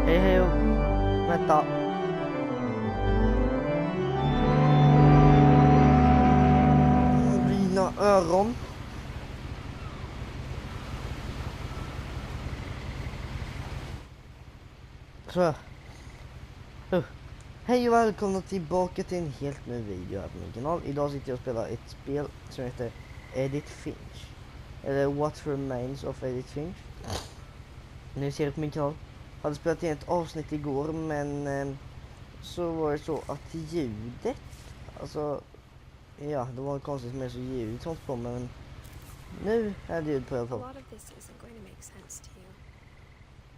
Hej hej, vänta. Mina öron. Så. Hej och välkomna tillbaka till en helt ny video här på min kanal. Idag sitter jag och spelar ett spel som heter Edith Finch. Eller What Remains of Edith Finch. Ni ser det på min kanal. Jag hade spelat in ett avsnitt igår, men så var det så att ljudet, alltså ja, det var konstigt med så ljud sånt på, men nu är det ljud på i alla fall. A lot of this isn't going to make sense to you,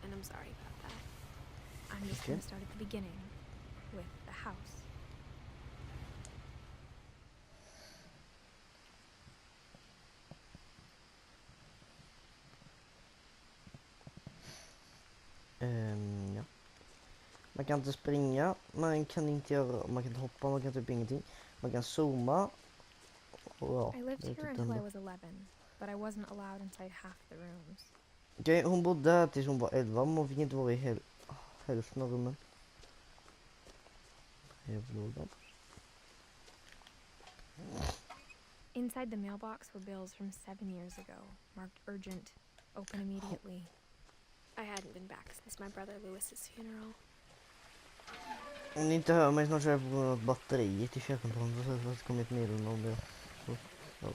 and I'm sorry about that. I'm just going to start at the beginning with the house. Ja. Man kan inte springa, man kan inte göra, man kan inte hoppa, man kan typ ingenting. Man kan zooma. Och ja, I lived here until I was 11, but I wasn't allowed inside half the rooms. Okej, hon bodde här tills hon var 11, men hon fick inte vara i hälften av rummen. Inside the mailbox were bills from 7 years ago, marked urgent, open immediately. I hadn't been back since my brother Lewis's funeral. Om ni inte hör mig snart kör jag på batteriet i fjärrkontrollen, så har det kommit meddelande om det. Så.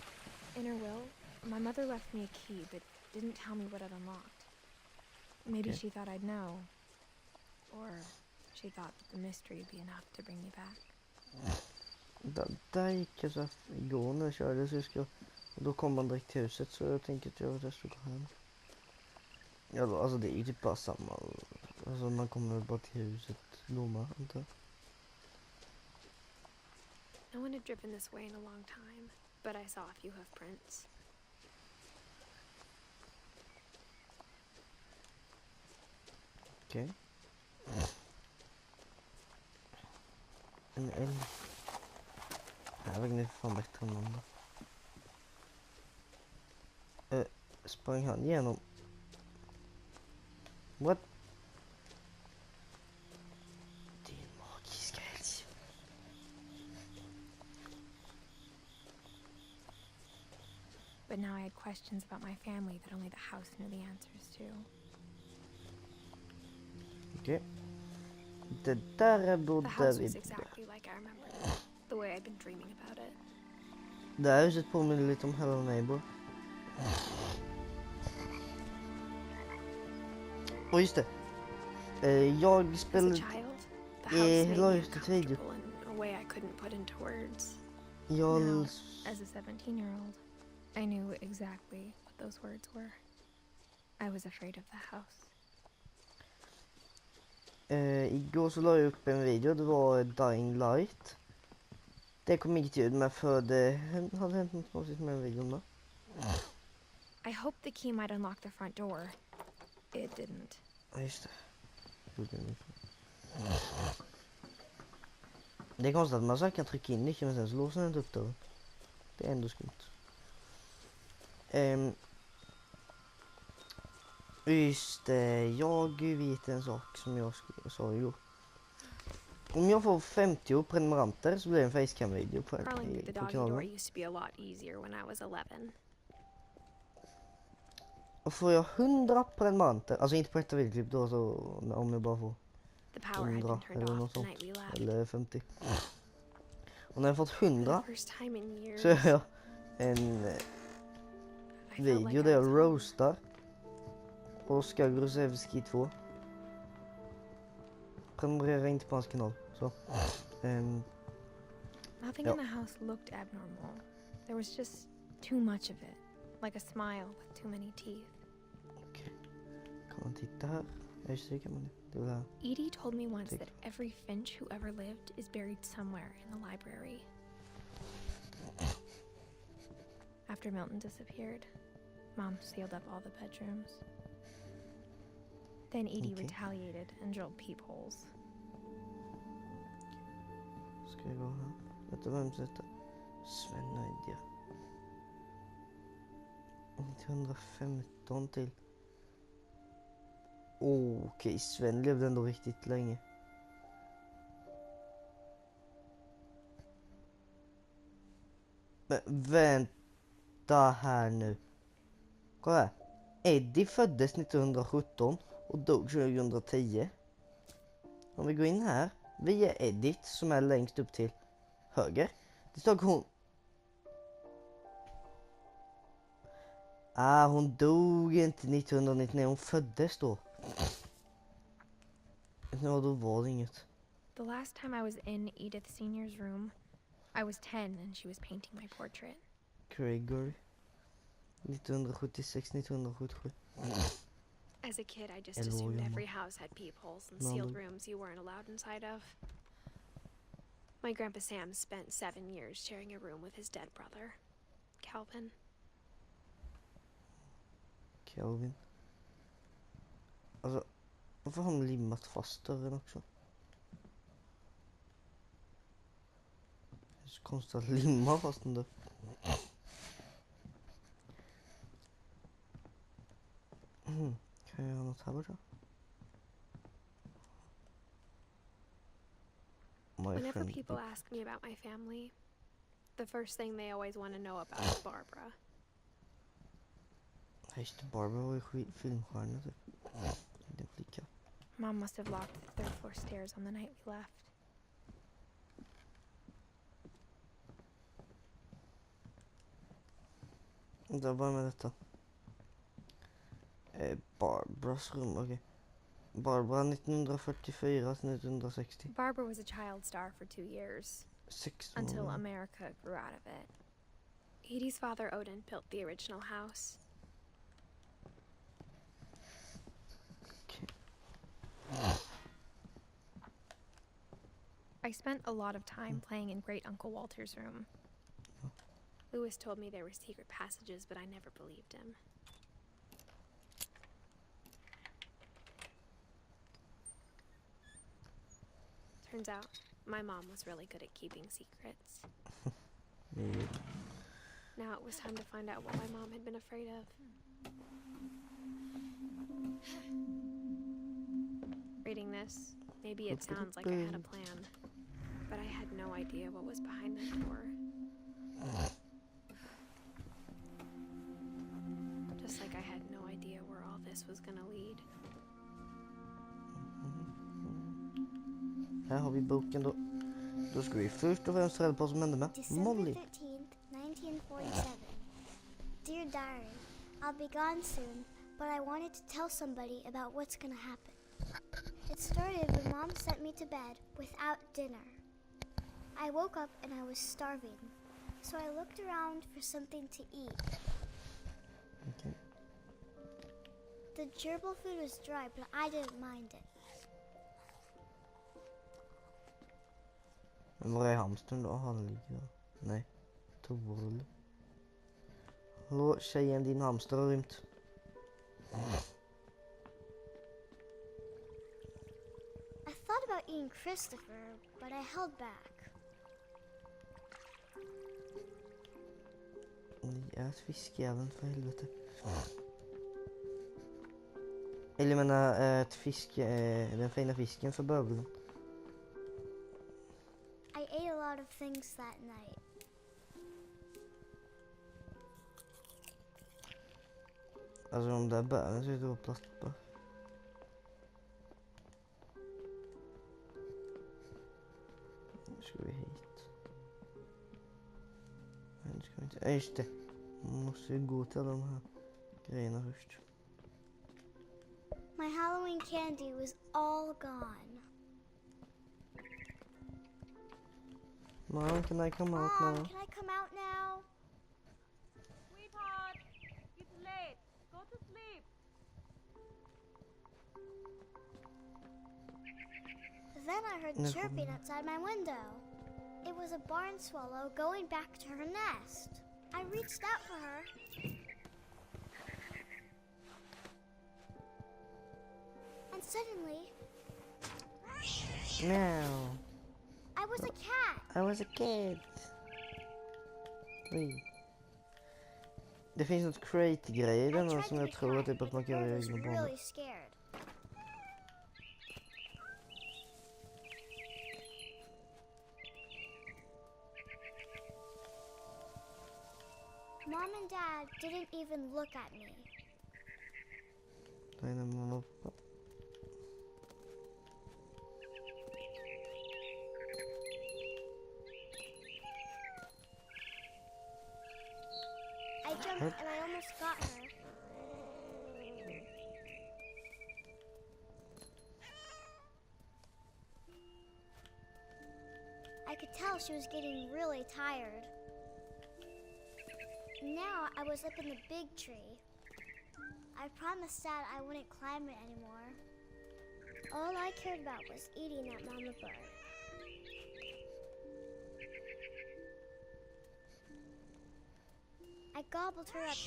In her will, my mother left me a key but didn't tell me what it unlocked. Maybe she thought I'd know. Or she thought that the mystery would be enough to bring me back. Där gick jag så igår när jag körde, så då kom man direkt till huset, så jag tänker att jag ska gå hem. Ja, alltså det är ju typ bara samma. Alltså man kommer bara till huset Lomma, antar jag. No one had driven this way in a long time, but I saw a few hoof prints. Okej. En älg. Jag vet inte fan bättre än någon. Sprang han igenom? What? Det är en magisk älg. But now I had questions about my family that only the house knew the answers to. Okej. Det där är The bodde house vi. was exactly like I remembered it, the way I'd been dreaming about it. Det här huset påminner lite om Hello Neighbor. Och just det. Jag spelade... As a child, the house made la me ut ett video. uncomfortable in a way I couldn't put into words. Jag... Now, as a 17-year-old, I knew exactly what those words were. I was afraid of the house. Igår så la jag upp en video, det var Dying Light. Det kom inget ljud med, för det hade hänt något konstigt med videon då. I hoped the key might unlock the front door. It didn't. Ja, just det. Det är konstigt att man så kan trycka in nyckeln, men sen så låser den inte upp dörren. Det är ändå skumt. Just det, jag vet en sak som jag sa igår. Om jag får 50 prenumeranter så blir det en facecam-video på kanalen. Used to be a lot easier when I was 11. Och får jag 100 prenumeranter, alltså inte på ett videoklipp då, så om jag bara får 100 eller något sånt, eller 50. Och när jag fått 100 så gör jag en video där jag roastar Oskar Grusevski 2. Prenumerera inte på hans kanal. Så. Nothing in the house looked abnormal. There was just too much of it. Like a smile with too many teeth. Okej. Kan man titta här? Just det, kan man det. Det här. Edie told me once that every Finch who ever lived is buried somewhere in the library. After Milton disappeared, Mom sealed up all the bedrooms. Then Edie retaliated and drilled peepholes. Ska jag gå här? Vet du vem sätter? Sven Nöjdja. 115 till Okej, Sven levde ändå riktigt länge. Men vänta här nu. Kolla här. Eddie föddes 1917 och dog 2010. Om vi går in här. Vi är Edith som är längst upp till höger. Det stod hon. Hon dog inte 1999. Hon föddes då. Ja, då var det inget. The last time I was in Edith Senior's room, I was 10 and she was painting my portrait. Gregory. 1976-1977. As a kid, I just assumed every house had peepholes and sealed rooms you weren't allowed inside of. My grandpa Sam spent 7 years sharing a room with his dead brother, Calvin. Calvin. Alltså, varför har de limmat fast dörren också? Det är så konstigt att limma fast den där. Kan jag göra något här borta? Whenever people ask me about my family, the first thing they always want to know about is Barbara. Just det, Barbara var ju filmstjärna typ. Den flickan. Mom must have locked the third floor stairs on the night we left. Vad var med detta? Barbaras rum, okej. Barbara 1944 till 1960. Barbara was a child star for 2 years. 6 until America grew out of it. Edie's father Odin built the original house. I spent a lot of time playing in Great Uncle Walter's room. Lewis told me there were secret passages, but I never believed him. Turns out, my mom was really good at keeping secrets. Now it was time to find out what my mom had been afraid of. Reading this, maybe it sounds like I had a plan, but I had no idea what was behind that door. Just like I had no idea where all this was gonna lead. Här har vi boken då. Då ska vi först och främst reda på vad som hände med Molly. December 13th, 1947. Dear Diary, I'll be gone soon, but I wanted to tell somebody about what's gonna happen. It started when Mom sent me to bed without dinner. I woke up and I was starving, so I looked around for something to eat. Okay. The gerbil food was dry, but I didn't mind it. Men var är hamstern då? Han ligger där. Nej. Torl. Hallå tjejen, din hamster har rymt. I thought about eating Christopher, but I held back. Ät fiskjäveln för helvete. Eller jag menar, ät den fina fisken för bövelen. I ate a lot of things that night. Alltså de där bären ser ut att vara plastbär. Nu ska vi hit. Nej, nu ska vi inte. Ja, just det. Man måste ju gå till alla de här grejerna först. My Halloween candy was all gone. Mom, can I come out Mom, now? can I come out now? Sweetheart, it's late. Go to sleep. Then I heard chirping outside my window. It was a barn swallow going back to her nest. I reached out for her. And suddenly, Meow. I was a cat. I was a kid. Oj. Det finns något crate-grej i den som jag tror att, typ att man kan göra I was egna banor. really scared. Mom and Dad didn't even look at me. Deine Mama und Papa. I jumped and I almost got her. I could tell she was getting really tired. Now I was up in the big tree. I promised Dad I wouldn't climb it anymore. All I cared about was eating that mama bird. I gobbled her up,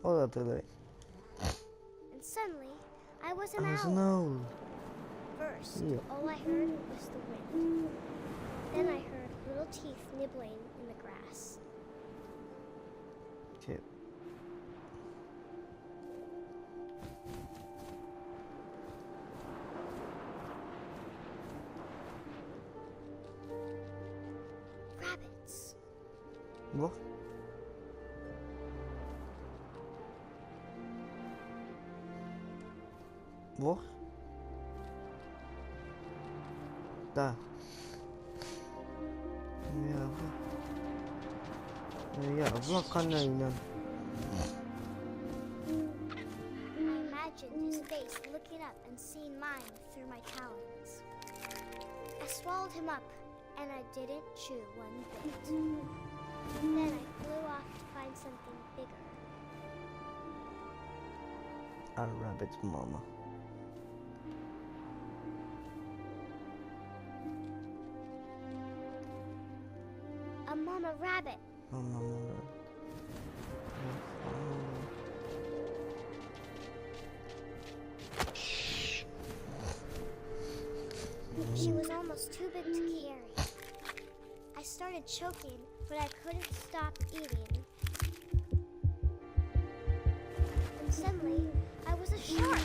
Olha tudo aí. and suddenly I was an Mas owl. não. First, Yeah. all I heard was the wind. Then I heard little teeth nibbling in the grass. Okay. Rabbits. Var? Var? Där. Jävlar. Jävlar kaninen. I imagined his face looking up and seeing mine through my talons. I swallowed him up, and I didn't chew one bit. Then I flew off to find something bigger. A rabbit's mama. A mama rabbit. Mama rabbit. She was almost too big to carry. I started choking, but I couldn't stop eating. And suddenly, I was a shark.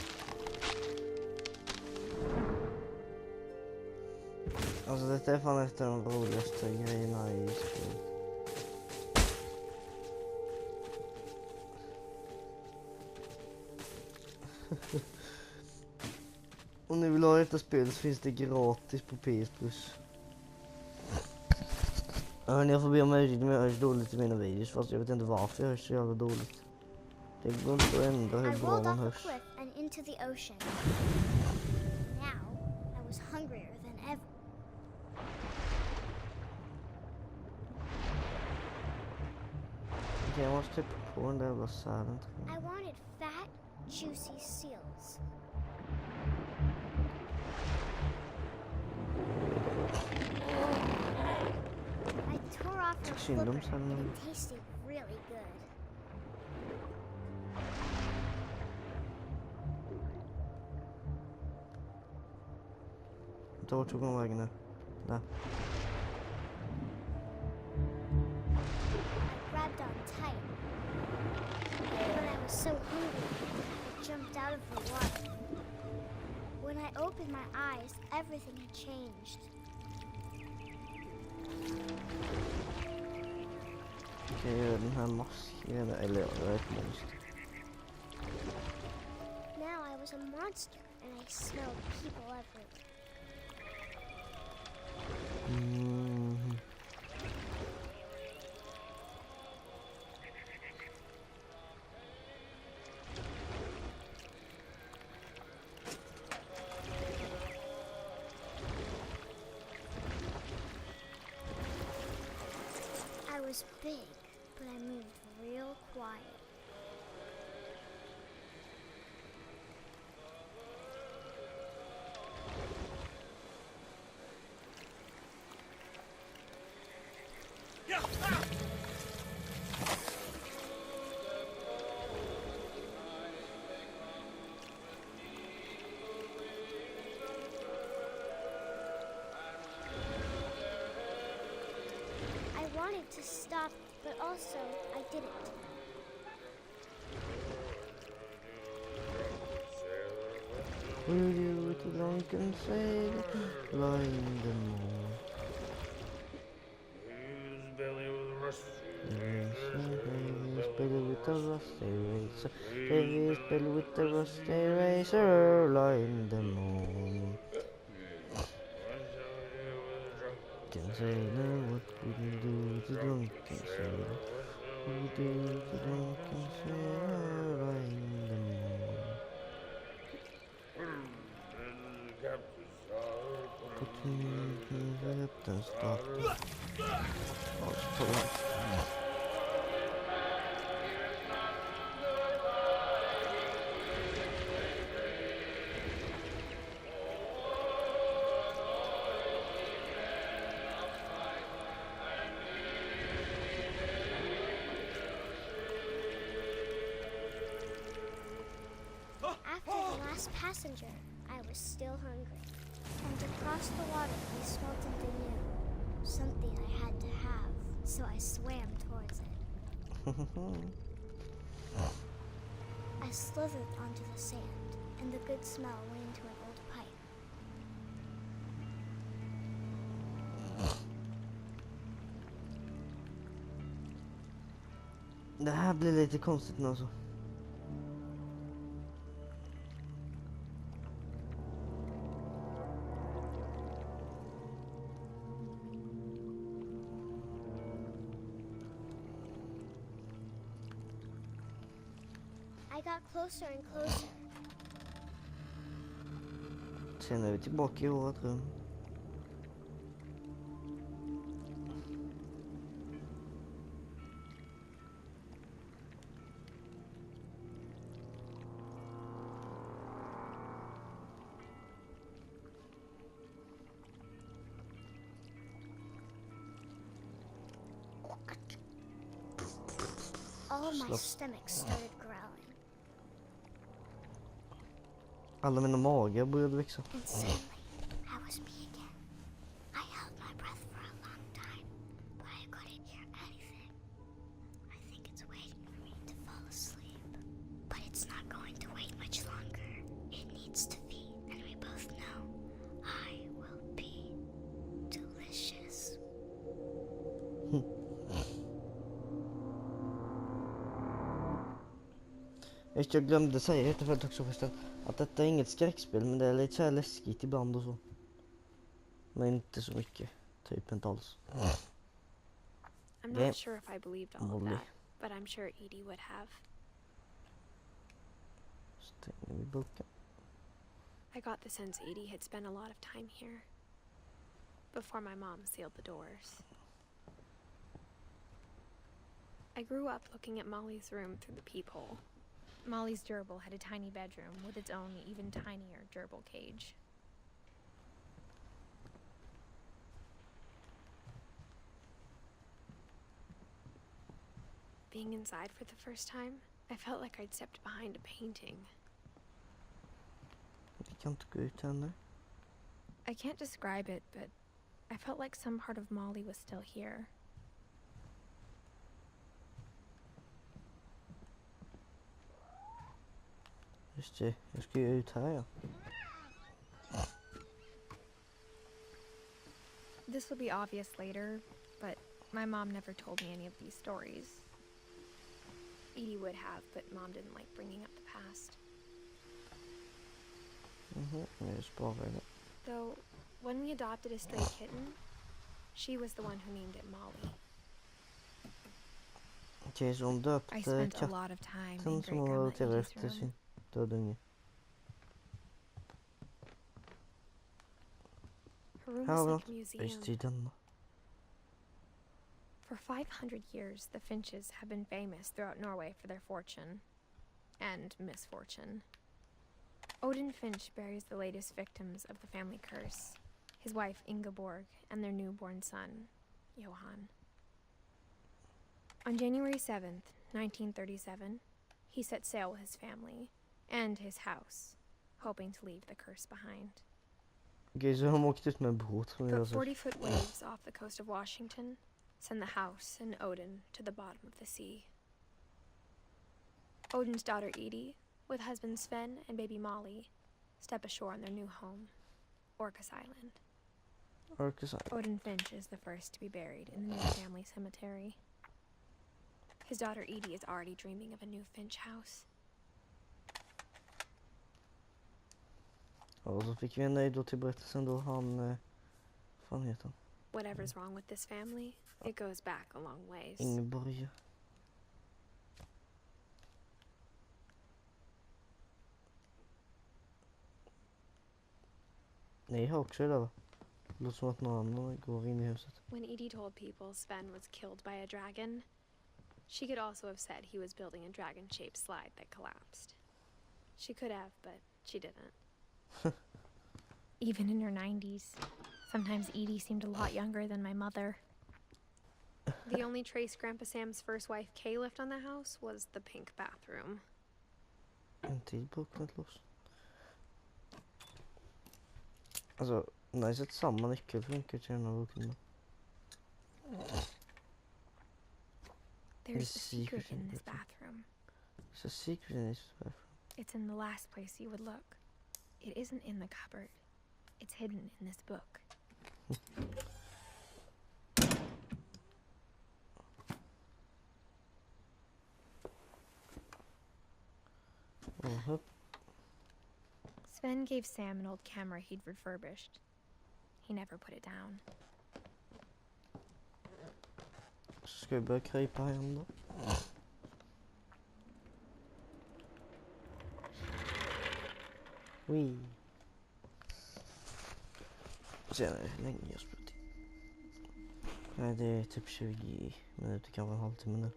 Alltså detta är fan efter de roligaste grejerna i spel. Om ni vill ha detta spel så finns det gratis på PS Plus. Jag får be om ursäkt om jag hörs dåligt i mina videos, fast jag vet inte varför jag hörs så jävla dåligt. Det går inte att ändra I hur bra rolled man off a hörs. cliff and into the ocean. Now, I was hungrier than ever. Okej, jag måste typ på den där jävla säden. I wanted fat, juicy seals. I tore off her Synd om flipper. salmon. It tasted really good. Då tog hon vägen nu. Där. I grabbed on tight. But I was so hungry, I jumped out of the water. When I opened my eyes, everything had changed. Okej, jag gör den här masken. Eller jag är ett monster. Now I was a monster, and I smelled people everywhere. Mhm. I was big, but I moved real quiet. I wanted to stop, but also I didn't. Will you with the drunken sailor lie in the moon? His belly was rusty. Yes, with the rusty razor. Heavy spell with the rusty razor, early in the morning. Drunken sailor, what would you do to drunken sailor? What would you do to drunken sailor, early in the morning? Put me in the captain's dock. Oh, it's too late. After the last passenger, I was still hungry. And across the water, I smelled something new. Something I had to have, so I swam towards it. I slithered onto the sand, and the good smell went into an old pipe. Det här blir lite konstigt nu alltså. I got closer and closer. Sen är vi tillbaka i vårt rum. All my stomach started growling. Alla mina magar började växa. And suddenly, I was me again. I held my breath for a long time, but I couldn't hear anything. I think it's waiting for me to fall asleep. But it's not going to wait much longer. It needs to feed, and we both know I will be delicious. Just jag glömde säga det förut också förresten. Att detta är inget skräckspel, men det är lite så här läskigt ibland och så. Men inte så mycket. Typ inte alls. I'm Yeah. not sure if I believed all of Molly. that, but I'm sure Edie would have. Stänger vi boken. I got the sense Edie had spent a lot of time here before my mom sealed the doors. I grew up looking at Molly's room through the peephole. Molly's gerbil had a tiny bedroom with its own even tinier gerbil cage. Being inside for the first time, I felt like I'd stepped behind a painting. Vi kan inte gå ut ännu. I can't describe it, but I felt like some part of Molly was still here. Just det, jag ska ju ut här ja. This will be obvious later, but my mom never told me any of these stories. Edie would have, but Mom didn't like bringing up the past. Jag sparar det. Though, when we adopted a stray kitten, she was the one who named it Molly. Okej, så hon I döpte spent a lot of time in katten som hon Great-Grandma adopterade Edie's efter room. sin döda unge. Her room Här was har like a vi museum. just i denna. For 500 years, the Finches have been famous throughout Norway for their fortune and misfortune. Odin Finch buries the latest victims of the family curse, his wife Ingeborg and their newborn son, Johan. On January 7th, 1937, he set sail with his family and his house, hoping to leave the curse behind. Okej, så har de åkt ut med en båt som jag But har 40-foot waves off the coast of Washington send the house and Odin to the bottom of the sea. Odin's daughter Edie, with husband Sven and baby Molly, step ashore on their new home, Orcas Island. Orcas Island. Odin Finch is the first to be buried in the new family cemetery. His daughter Edie is already dreaming of a new Finch house. Ja, och så fick vi en nöjd då till berättelsen då han... fan heter han? Whatever's wrong with this family, it goes back a long ways. Ingeborg. Ni har också det va? Det låter som att någon annan går in i huset. When Edie told people Sven was killed by a dragon, she could also have said he was building a dragon-shaped slide that collapsed. She could have, but she didn't. Even in her 90s. Sometimes Edie seemed a lot younger than my mother. The only trace Grandpa Sam's first wife Kay left on the house was the pink bathroom. En till boken loss. Alltså, nice att samma nyckel funkar till den här boken. There's a secret in this bathroom. There's a secret in this bathroom. It's in the last place you would look. It isn't in the cupboard. It's hidden in this book. Sven gave Sam an old camera he'd refurbished. He never put it down. Ska vi börja krypa hem då? Wee. Senare, hur länge jag spelat in? Nej, det är typ 20 minuter, kanske en halvtimme nu.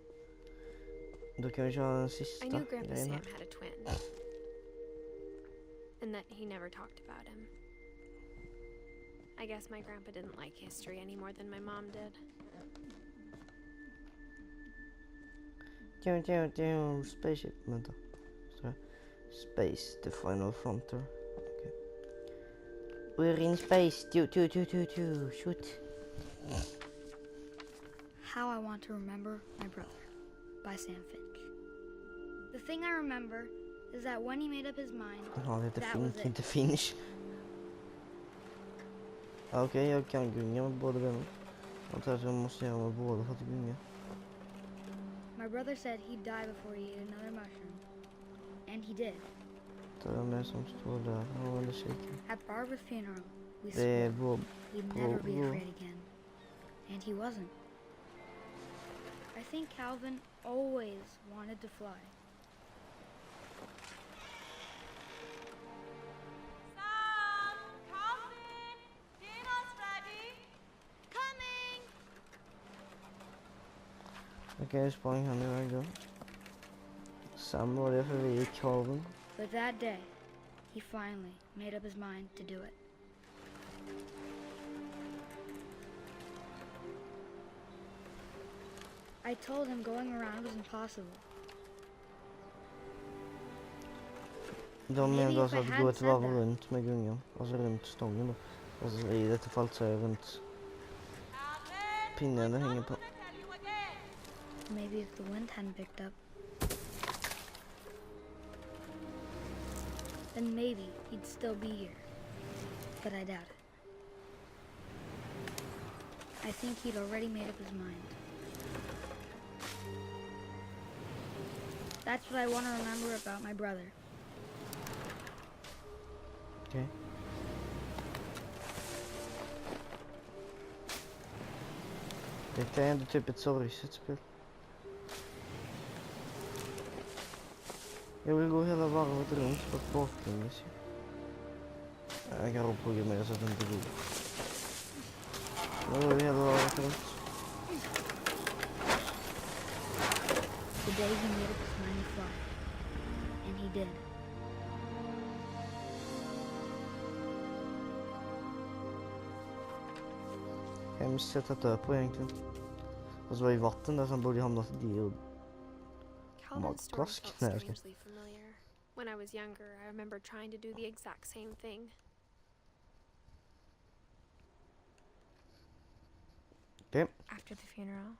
Då kan vi köra den sista I knew Grandpa grejen Sam här. had a twin. And that he never talked about him. I guess my grandpa didn't like history any more than my mom did. Spaceship, vänta. Så Space, the final frontier. Okay. We're in space. Shoot. How I Want to Remember My Brother by Sam Finch. The thing I remember is that when he made up his mind, Ja, det heter that was Finch, it. inte Finch. Okej, jag kan gunga med båda benen. Jag tror att jag måste göra med båda för att gunga. My brother said he'd die before he ate another mushroom. And he did. Det är med som står där. Ja, eller kika. At Barbara's funeral, we Det är swore vår... we'd never be afraid again. And he wasn't. I think Calvin always wanted to fly. Sam! Calvin! Dinner's ready! Coming! Okej, jag sprang han iväg då. Sam var det för vi gick Calvin. But that day, he finally made up his mind to do it. I told him going around was impossible. De menar Maybe alltså if I att gå had ett said varv that. runt med gungan. Alltså runt stången då. Alltså i detta fallet så är det runt Calvin! pinnen det I'm hänger på. gonna tell you again. Maybe if the wind hadn't picked up, then maybe he'd still be here. But I doubt it. I think he'd already made up his mind. That's what I want to remember about my brother. Okej. Det är ändå typ ett sorgset spel. Jag vill gå hela varvet runt för att baklänges. Jag kan programmera så att det inte går. Nu går vi hela varvet runt. The day he made up his mind to fly. And he did. Hemskt sätt att dö på egentligen. Och så var det vatten där som borde hamnat i det. Calvin's story Magplask? felt Nej, jag ska- strangely familiar. When I was younger, I remember trying to do the exact same thing. Okej. After the funeral,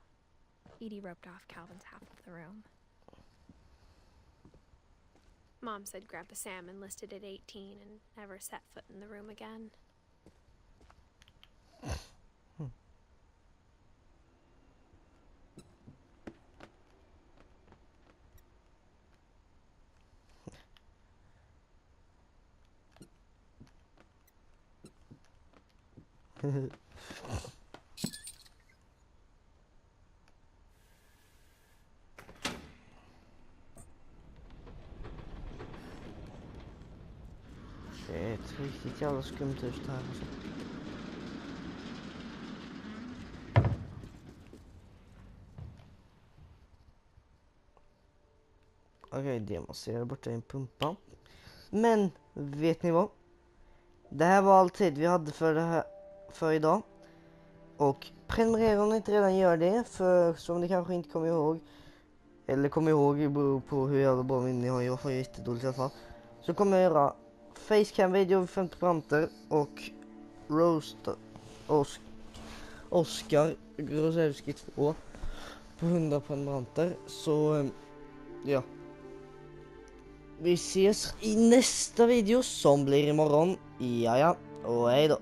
Edie roped off Calvin's half of the room. Mom said Grandpa Sam enlisted at 18 and never set foot in the room again. Det är ett riktigt jävla skumt hus det här alltså. Okej, det måste jag borta i en pumpa. Men, vet ni vad? Det här var all tid vi hade för idag. Och prenumerera om ni inte redan gör det, för som ni kanske inte kommer ihåg, eller kommer ihåg, det beror på hur jävla bra minne ni har, jag har jättedåligt i alla fall. Så kommer jag göra facecam-video vid 50 branter och Oscar Grosewski 2 på 100 prenumeranter. Så ja. Vi ses i nästa video som blir imorgon. Ja, och hej då.